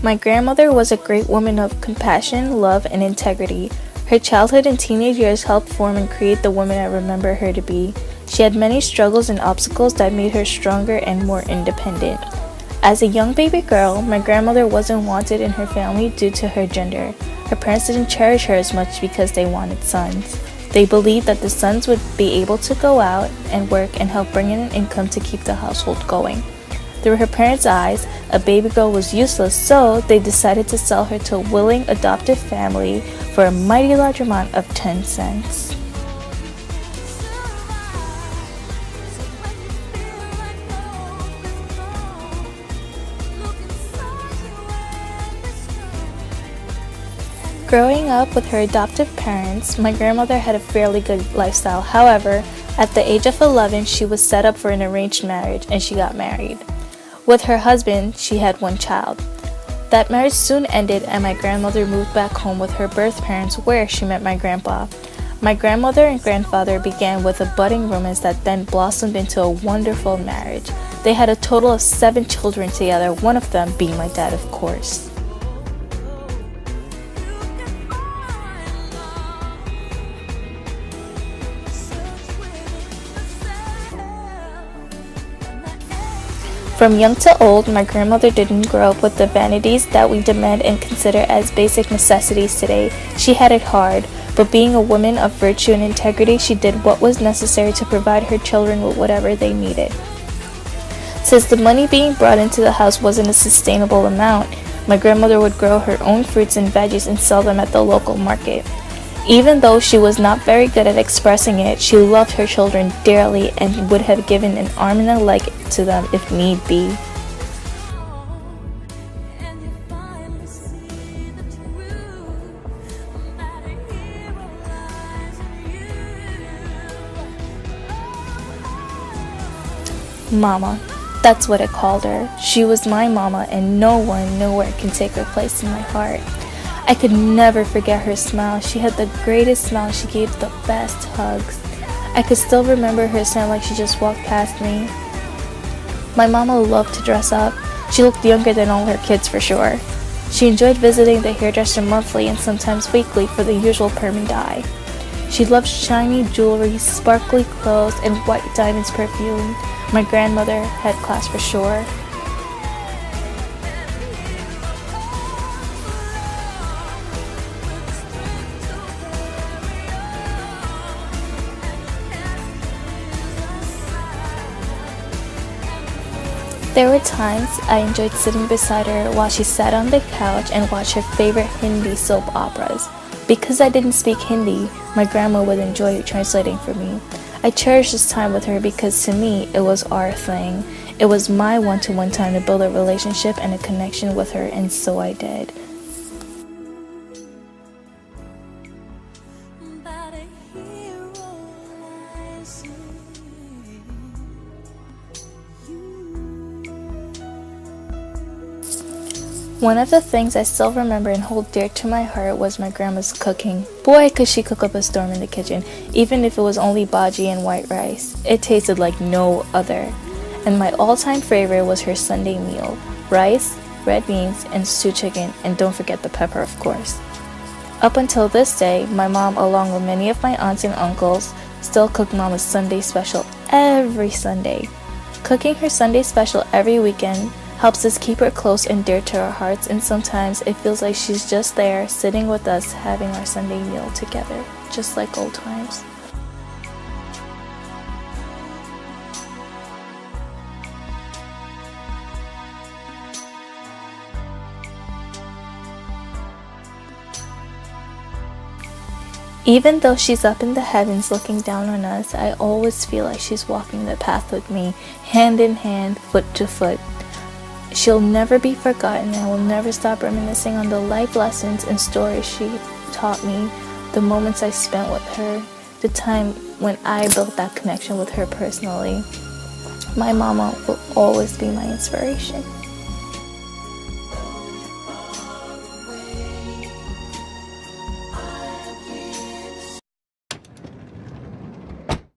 My grandmother was a great woman of compassion, love, and integrity. Her childhood and teenage years helped form and create the woman I remember her to be. She had many struggles and obstacles that made her stronger and more independent. As a young baby girl, my grandmother wasn't wanted in her family due to her gender. Her parents didn't cherish her as much because they wanted sons. They believed that the sons would be able to go out and work and help bring in an income to keep the household going. Through her parents' eyes, a baby girl was useless, so they decided to sell her to a willing adoptive family for a mighty large amount of 10 cents. Growing up with her adoptive parents, my grandmother had a fairly good lifestyle. However, at the age of 11, she was set up for an arranged marriage and she got married. With her husband, she had one child. That marriage soon ended and my grandmother moved back home with her birth parents where she met my grandpa. My grandmother and grandfather began with a budding romance that then blossomed into a wonderful marriage. They had a total of 7 children together, one of them being my dad, of course. From young to old, my grandmother didn't grow up with the vanities that we demand and consider as basic necessities today. She had it hard, but being a woman of virtue and integrity, she did what was necessary to provide her children with whatever they needed. Since the money being brought into the house wasn't a sustainable amount, my grandmother would grow her own fruits and veggies and sell them at the local market. Even though she was not very good at expressing it, she loved her children dearly and would have given an arm and a leg to them if need be. Mama. That's what I called her. She was my mama and no one nowhere can take her place in my heart. I could never forget her smile. She had the greatest smile. She gave the best hugs. I could still remember her sound like she just walked past me. My mama loved to dress up. She looked younger than all her kids for sure. She enjoyed visiting the hairdresser monthly and sometimes weekly for the usual perm and dye. She loved shiny jewelry, sparkly clothes, and white diamonds perfume. My grandmother had class for sure. There were times I enjoyed sitting beside her while she sat on the couch and watched her favorite Hindi soap operas. Because I didn't speak Hindi, my grandma would enjoy translating for me. I cherished this time with her because to me, it was our thing. It was my one-to-one time to build a relationship and a connection with her, and so I did. One of the things I still remember and hold dear to my heart was my grandma's cooking. Boy, could she cook up a storm in the kitchen, even if it was only bhaji and white rice. It tasted like no other. And my all-time favorite was her Sunday meal. Rice, red beans, and stewed chicken, and don't forget the pepper, of course. Up until this day, my mom, along with many of my aunts and uncles, still cook Mama's Sunday special every Sunday. Cooking her Sunday special every weekend helps us keep her close and dear to our hearts, and sometimes it feels like she's just there, sitting with us, having our Sunday meal together, just like old times. Even though she's up in the heavens looking down on us, I always feel like she's walking the path with me, hand in hand, foot to foot. She'll never be forgotten, and I will never stop reminiscing on the life lessons and stories she taught me, the moments I spent with her, the time when I built that connection with her personally. My mama will always be my inspiration.